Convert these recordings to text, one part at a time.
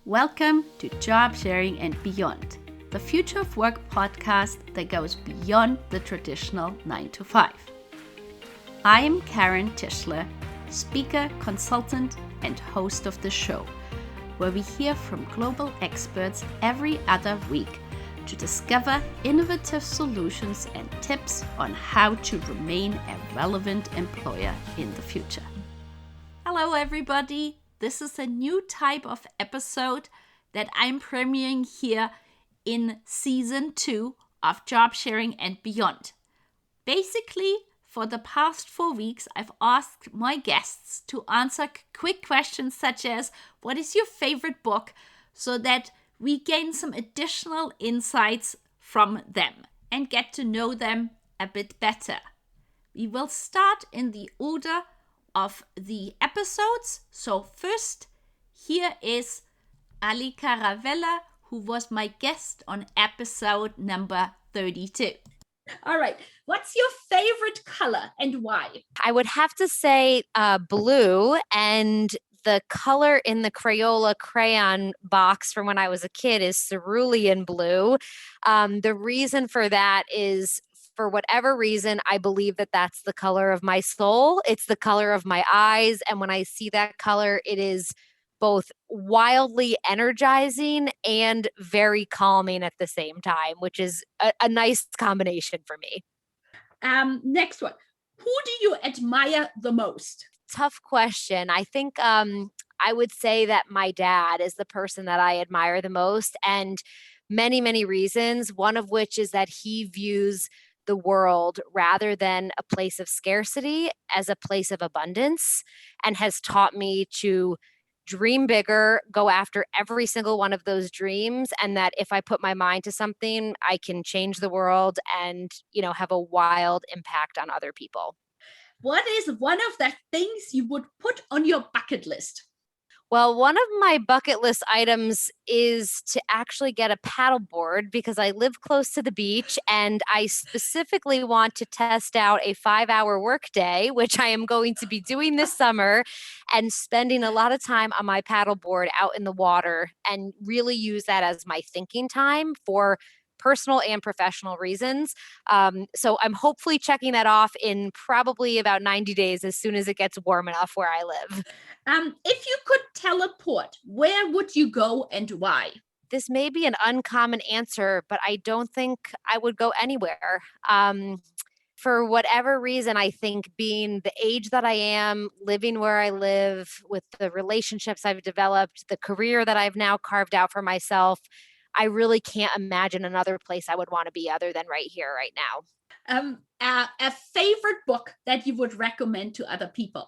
Welcome to Job Sharing and Beyond, the Future of Work podcast that goes beyond the traditional 9 to 5. I am Karin Tischler, speaker, consultant, and host of the show, where we hear from global experts every other week to discover innovative solutions and tips on how to remain a relevant employer in the future. Hello, everybody. This is a new type of episode that I'm premiering here in season 2 of Job Sharing and Beyond. Basically, for the past 4 weeks, I've asked my guests to answer quick questions such as, what is your favorite book? So that we gain some additional insights from them and get to know them a bit better. We will start in the order of the episodes. So first, here is Ali Caravella, who was my guest on episode number 32. All right. What's your favorite color and why? I would have to say blue, and the color in the Crayola crayon box from when I was a kid is cerulean blue. The reason for that is, for whatever reason, I believe that that's the color of my soul. It's the color of my eyes. And when I see that color, it is both wildly energizing and very calming at the same time, which is a nice combination for me. Next one. Who do you admire the most? Tough question. I think I would say that my dad is the person that I admire the most, and many, many reasons, one of which is that he views the world rather than a place of scarcity as a place of abundance, and has taught me to dream bigger, go after every single one of those dreams, and that if I put my mind to something, I can change the world and, have a wild impact on other people. What is one of the things you would put on your bucket list? Well, one of my bucket list items is to actually get a paddleboard because I live close to the beach, and I specifically want to test out a 5-hour workday, which I am going to be doing this summer, and spending a lot of time on my paddleboard out in the water, and really use that as my thinking time for personal and professional reasons. So I'm hopefully checking that off in probably about 90 days, as soon as it gets warm enough where I live. If you could teleport, where would you go and why? This may be an uncommon answer, but I don't think I would go anywhere. For whatever reason, I think being the age that I am, living where I live, with the relationships I've developed, the career that I've now carved out for myself, I really can't imagine another place I would want to be other than right here, right now. A favorite book that you would recommend to other people?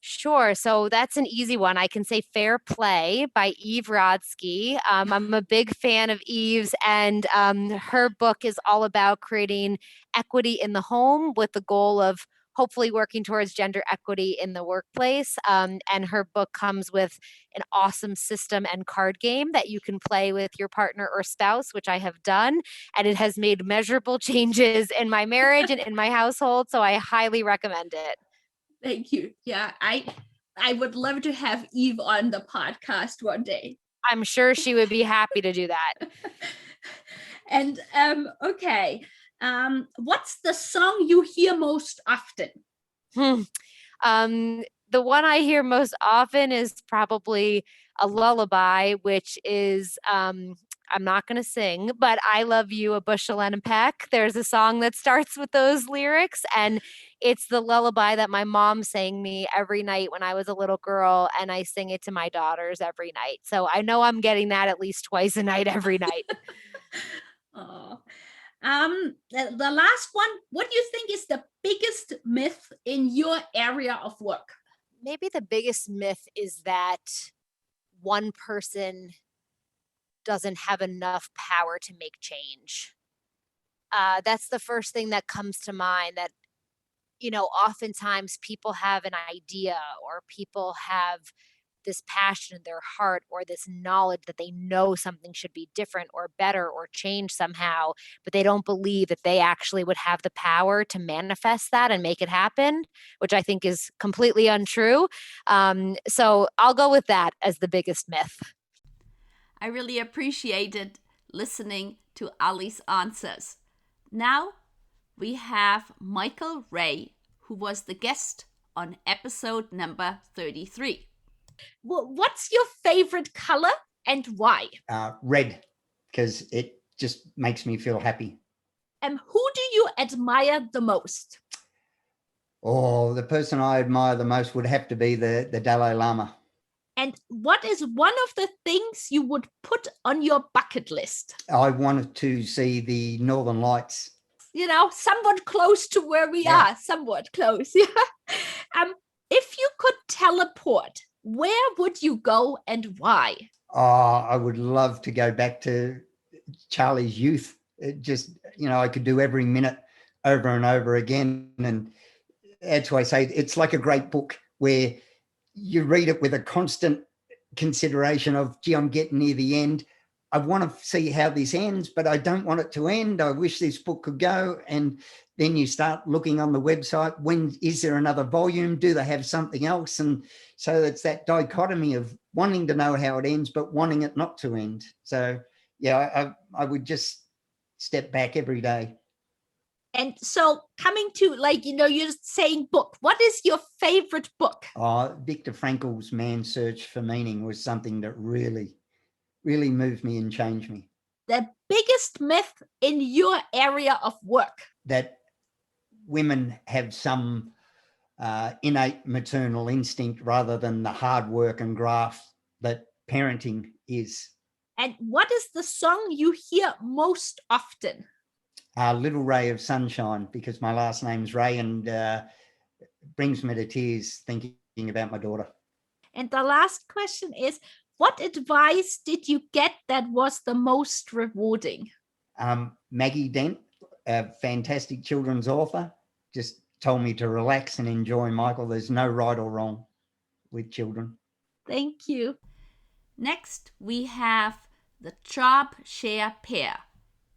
Sure. So that's an easy one. I can say Fair Play by Rodsky. I'm a big fan of Eve's, and her book is all about creating equity in the home with the goal of hopefully working towards gender equity in the workplace. And her book comes with an awesome system and card game that you can play with your partner or spouse, which I have done. And it has made measurable changes in my marriage and in my household. So I highly recommend it. Thank you. Yeah, I would love to have Eve on the podcast one day. I'm sure she would be happy to do that. And okay. What's the song you hear most often? The one I hear most often is probably a lullaby, which is, I'm not going to sing, but I Love You, a Bushel and a Peck. There's a song that starts with those lyrics, and it's the lullaby that my mom sang me every night when I was a little girl, and I sing it to my daughters every night. So I know I'm getting that at least twice a night every night. Oh. The last one, what do you think is the biggest myth in your area of work? Maybe the biggest myth is that one person doesn't have enough power to make change. That's the first thing that comes to mind, that, oftentimes people have an idea, or people have this passion in their heart, or this knowledge that they know something should be different or better or change somehow, but they don't believe that they actually would have the power to manifest that and make it happen, which I think is completely untrue. So I'll go with that as the biggest myth. I really appreciated listening to Ali's answers. Now we have Michael Ray, who was the guest on episode number 33. Well, what's your favorite color and why? Red, because it just makes me feel happy. And who do you admire the most? Oh, the person I admire the most would have to be the Dalai Lama. And what is one of the things you would put on your bucket list? I wanted to see the Northern Lights. You know, somewhat close to where we are, somewhat close. If you could teleport, where would you go and why? Oh, I would love to go back to Charlie's youth. It just, I could do every minute over and over again. And that's why I say it's like a great book where you read it with a constant consideration of, gee, I'm getting near the end. I want to see how this ends, but I don't want it to end. I wish this book could go. And then you start looking on the website, when is there another volume? Do they have something else? And so it's that dichotomy of wanting to know how it ends, but wanting it not to end. So, yeah, I would just step back every day. And so coming to, you're saying book. What is your favorite book? Viktor Frankl's Man's Search for Meaning was something that really moved me and changed me. The biggest myth in your area of work? That women have some innate maternal instinct rather than the hard work and graft that parenting is. And what is the song you hear most often? Little Ray of Sunshine, because my last name's Ray, and brings me to tears thinking about my daughter. And the last question is, what advice did you get that was the most rewarding? Maggie Dent, a fantastic children's author, just told me to relax and enjoy, Michael. There's no right or wrong with children. Thank you. Next, we have the Sharp-Share pair,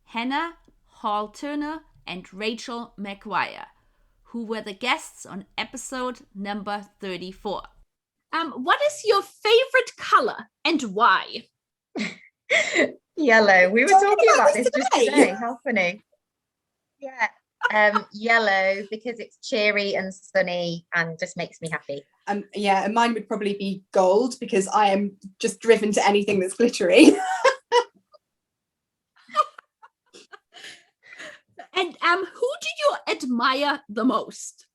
Hannah Hall Turner and Rachel Maguire, who were the guests on episode number 34. What is your favorite color and why? Yellow. We were talking about this just today. How funny. Yeah. Yellow, because it's cheery and sunny and just makes me happy. And mine would probably be gold, because I am just driven to anything that's glittery. And who do you admire the most?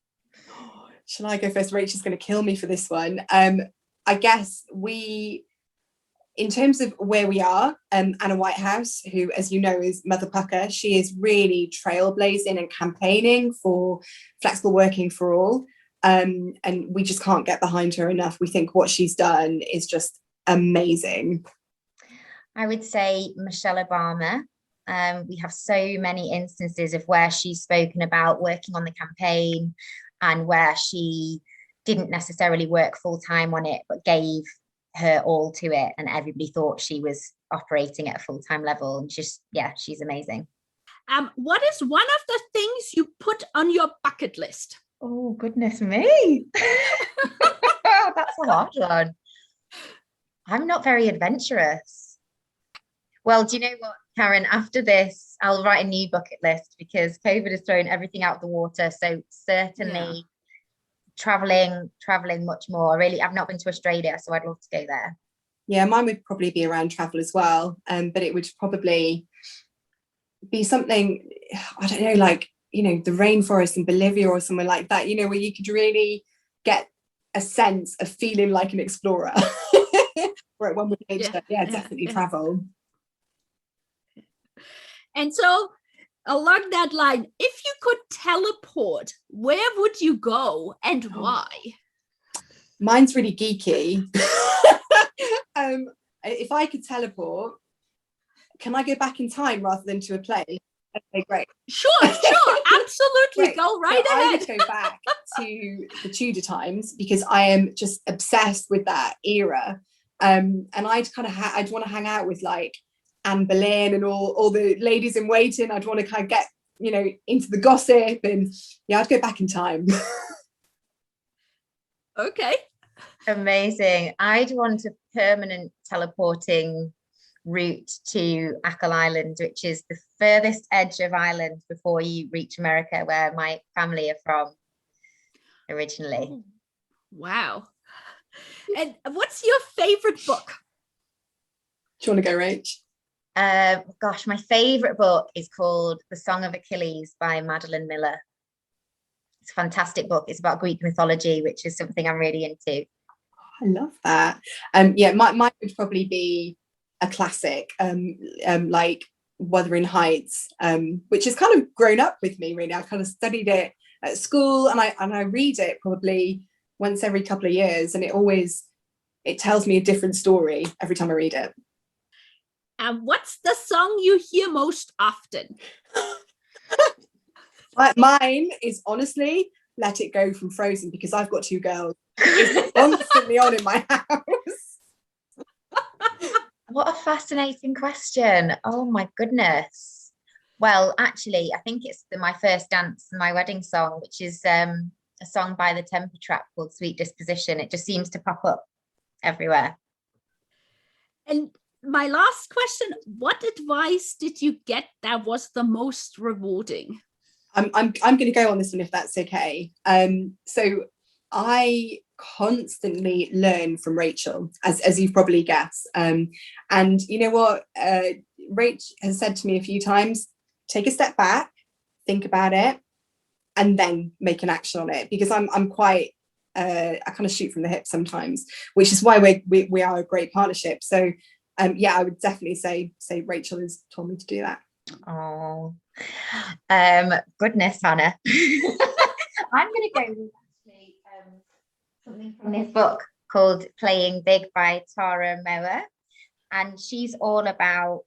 Shall I go first? Rachel's going to kill me for this one. I guess in terms of where we are, Anna Whitehouse, who, as you know, is Mother Pucker, she is really trailblazing and campaigning for flexible working for all. And we just can't get behind her enough. We think what she's done is just amazing. I would say Michelle Obama. We have so many instances of where she's spoken about working on the campaign and where she didn't necessarily work full time on it, but gave her all to it. And everybody thought she was operating at a full time level. And she's amazing. What is one of the things you put on your bucket list? Oh, goodness me. That's a hard one. I'm not very adventurous. Well, do you know what, Karin? After this, I'll write a new bucket list, because COVID has thrown everything out the water. So certainly traveling much more. I've not been to Australia, so I'd love to go there. Yeah, mine would probably be around travel as well. But it would probably be something, I don't know, like, the rainforest in Bolivia or somewhere like that, where you could really get a sense of feeling like an explorer. Where one would definitely travel. And so along that line, if you could teleport, where would you go and why? Mine's really geeky. If I could teleport, can I go back in time rather than to a play? Okay, great. Sure, absolutely. Great. Go right ahead. I would go back to the Tudor times, because I am just obsessed with that era. And I'd want to hang out with like Anne Boleyn and all the ladies in waiting. I'd want to kind of get, into the gossip, and I'd go back in time. Okay. Amazing. I'd want a permanent teleporting route to Achill Island, which is the furthest edge of Ireland before you reach America, where my family are from originally. Oh, wow. And what's your favorite book? Do you want to go, Rach? Gosh, my favorite book is called The Song of Achilles by Madeline Miller. It's a fantastic book. It's about Greek mythology, which is something I'm really into. I love that. Yeah, mine would probably be a classic, like Wuthering Heights, which has kind of grown up with me, really. I kind of studied it at school, and I read it probably once every couple of years, and it tells me a different story every time I read it. And what's the song you hear most often? Mine is honestly Let It Go from Frozen, because I've got two girls. It's constantly on in my house. What a fascinating question. Oh my goodness. Well, actually, I think it's my first dance, my wedding song, which is a song by the Temper Trap called Sweet Disposition. It just seems to pop up everywhere. And my last question, what advice did you get that was the most rewarding? I'm going to go on this one, if that's okay. So I constantly learn from Rachel, as you've probably guessed. And you know what? Rach has said to me a few times, take a step back, think about it, and then make an action on it. Because I'm quite, I kind of shoot from the hip sometimes, which is why we are a great partnership. So yeah, I would definitely say Rachel has told me to do that. Oh, goodness, Hannah. I'm going to go with actually something from this book called Playing Big by Tara Mower. And she's all about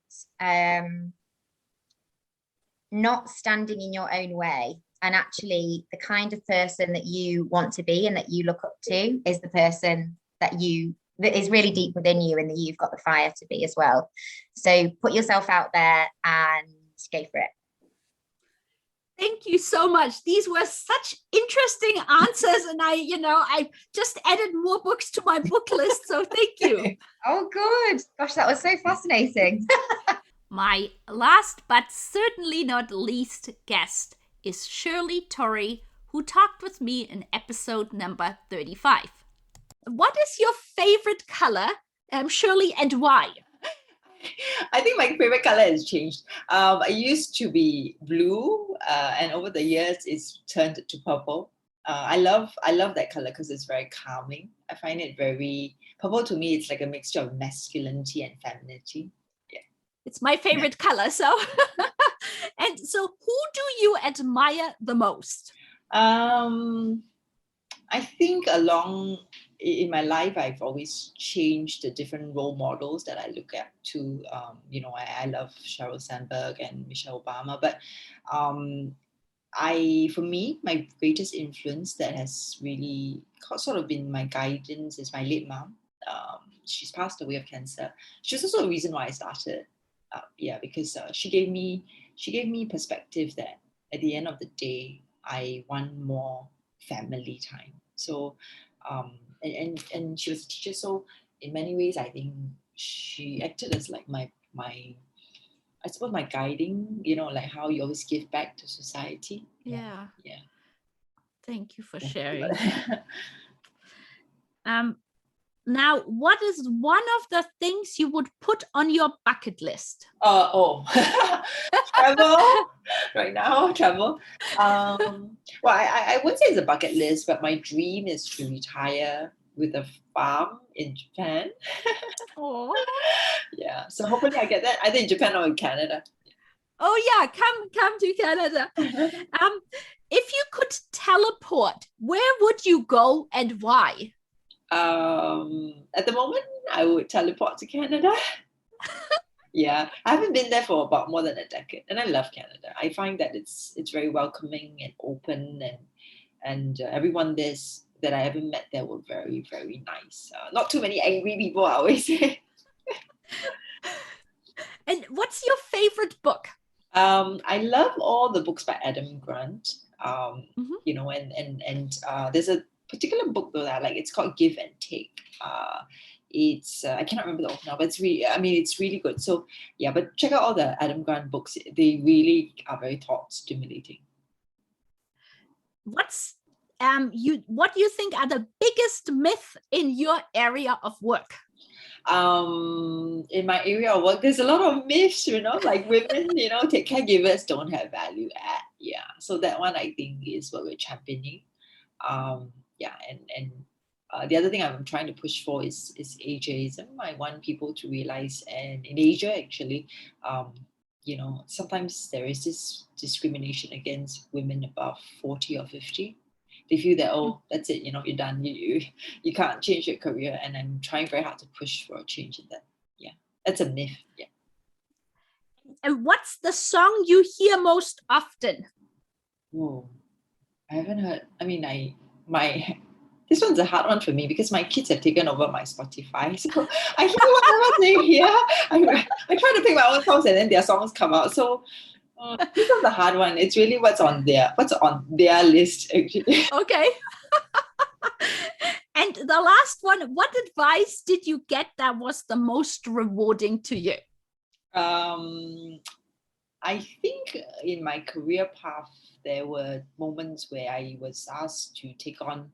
not standing in your own way. And actually, the kind of person that you want to be and that you look up to is the person that is really deep within you and that you've got the fire to be as well. So put yourself out there and go for it. Thank you so much. These were such interesting answers, and I just added more books to my book list, so thank you. Oh, good. Gosh, that was so fascinating. My last but certainly not least guest is Sher-li Torrey, who talked with me in episode number 35. What is your favorite color, Shirley, and why? I think my favorite color has changed. I used to be blue, and over the years it's turned to purple. I love that color because it's very calming. I find it very purple. To me, it's like a mixture of masculinity and femininity. Yeah, it's my favorite color. So, and so, who do you admire the most? I think in my life, I've always changed the different role models that I look at to. I love Sheryl Sandberg and Michelle Obama, but for me, my greatest influence that has really sort of been my guidance is my late mom. She's passed away of cancer. She's also a reason why I started. Because she gave me perspective that at the end of the day, I want more family time. So, and she was a teacher. So in many ways, I think she acted as like my I suppose my guiding, like how you always give back to society. Yeah. Thank you for Thank sharing. You. Now, what is one of the things you would put on your bucket list? Travel. Right now, travel. Well, I wouldn't say it's a bucket list, but my dream is to retire with a farm in Japan. Oh. Yeah, so hopefully I get that. Either in Japan or in Canada. Oh yeah, come to Canada. If you could teleport, where would you go and why? At the moment, I would teleport to Canada. Yeah, I haven't been there for about more than a decade, and I love Canada. I find that it's very welcoming and open, and everyone that I ever met there were very, very nice. Not too many angry people, I always say. And what's your favorite book? I love all the books by Adam Grant. And there's a particular book though that I like. It's called Give and Take. It's I cannot remember the author now, but it's really good. So yeah, but check out all the Adam Grant books. They really are very thought stimulating. What do you think are the biggest myth in your area of work? In my area of work, there's a lot of myths, like women, caregivers don't have value add. Yeah. So that one I think is what we're championing. The other thing I'm trying to push for is ageism. I want people to realize, and in Asia actually, sometimes there is this discrimination against women above 40 or 50. They feel that, oh, that's it, you're done. You can't change your career. And I'm trying very hard to push for a change in that. Yeah, that's a myth. Yeah. And what's the song you hear most often? Whoa, I haven't heard. This one's a hard one for me because my kids have taken over my Spotify. So I hear whatever they hear. I try to pick my own songs and then their songs come out. So this one's a hard one. It's really what's on their list, actually. Okay. And the last one, what advice did you get that was the most rewarding to you? I think in my career path, there were moments where I was asked to take on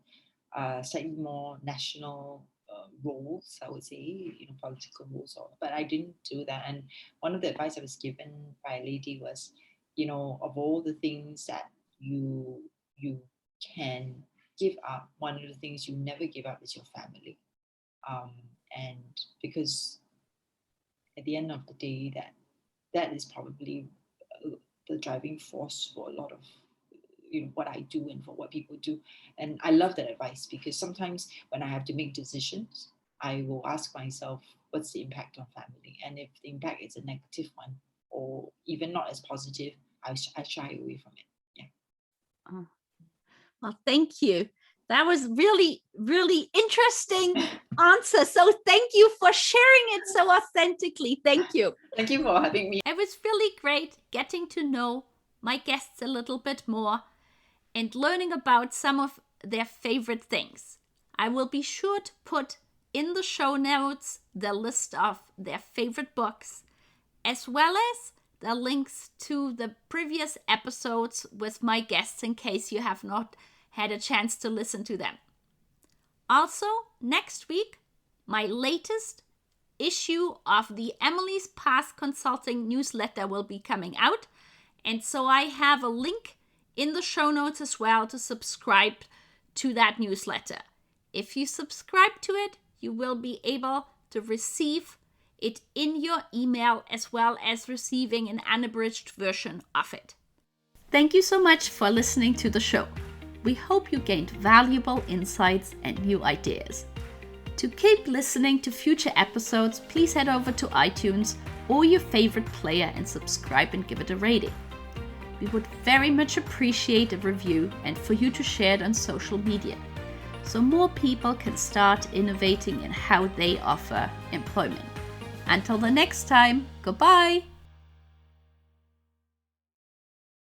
slightly more national roles, I would say, political roles, but I didn't do that. And one of the advice I was given by a lady was, of all the things that you can give up, one of the things you never give up is your family. And because at the end of the day, that is probably the driving force for a lot of what I do and for what people do. And I love that advice because sometimes when I have to make decisions, I will ask myself, what's the impact on family? And if the impact is a negative one or even not as positive, I shy away from it. Yeah. Well, thank you. That was really, really interesting answer. So thank you for sharing it so authentically. Thank you. Thank you for having me. It was really great getting to know my guests a little bit more and learning about some of their favorite things. I will be sure to put in the show notes the list of their favorite books, as well as the links to the previous episodes with my guests in case you have not had a chance to listen to them. Also, next week, my latest issue of the Emily's Past Consulting newsletter will be coming out. And so I have a link in the show notes as well to subscribe to that newsletter. If you subscribe to it, you will be able to receive it in your email as well as receiving an unabridged version of it. Thank you so much for listening to the show. We hope you gained valuable insights and new ideas. To keep listening to future episodes, please head over to iTunes or your favorite player and subscribe and give it a rating. We would very much appreciate a review and for you to share it on social media, so more people can start innovating in how they offer employment. Until the next time, goodbye!